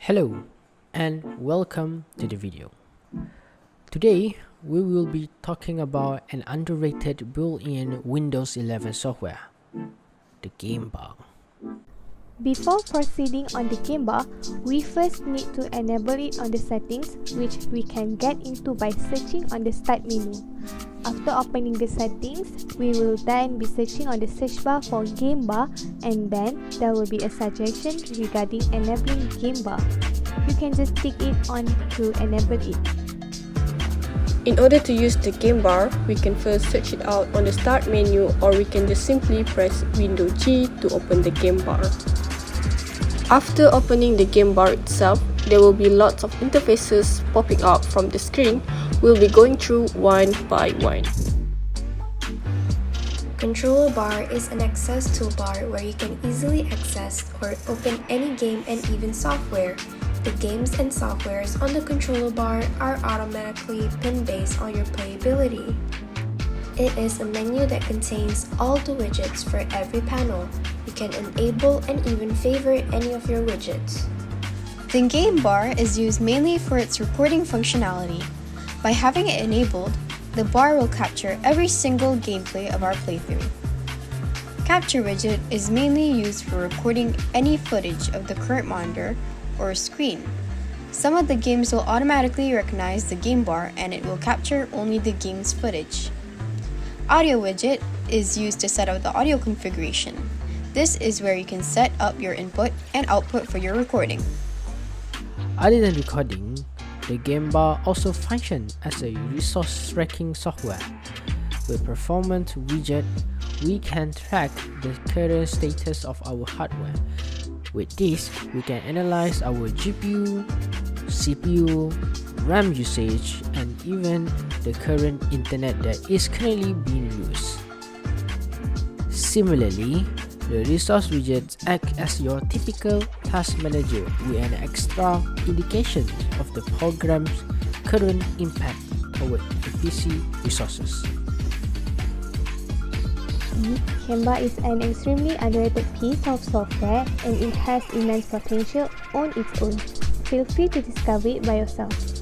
Hello and welcome to the video. Today we will be talking about an underrated built-in Windows 11 software, the game bar. Before proceeding on the game bar, we first need to enable it on the settings, which we can get into by searching on the start menu. After opening the settings, we will then be searching on the search bar for game bar, and then there will be a suggestion regarding enabling game bar. You can just tick it on to enable it. In order to use the game bar, we can first search it out on the start menu, or we can just simply press Windows G to open the game bar. After opening the game bar itself, there will be lots of interfaces popping up from the screen. We'll be going through one by one. Controller bar is an access toolbar where you can easily access or open any game and even software. The games and softwares on the controller bar are automatically pinned based on your playability. It is a menu that contains all the widgets for every panel. You can enable and even favorite any of your widgets. The game bar is used mainly for its recording functionality. By having it enabled, the bar will capture every single gameplay of our playthrough. Capture widget is mainly used for recording any footage of the current monitor or screen. Some of the games will automatically recognize the game bar and it will capture only the game's footage. Audio widget is used to set up the audio configuration. This is where you can set up your input and output for your recording. Other than recording, the game bar also functions as a resource tracking software. With performance widget, we can track the current status of our hardware. With this, we can analyze our GPU, CPU, RAM usage, and even the current internet that is currently being used. Similarly, the resource widgets act as your typical task manager with an extra indication of the program's current impact toward the PC resources. Game bar is an extremely underrated piece of software and it has immense potential on its own. Feel free to discover it by yourself.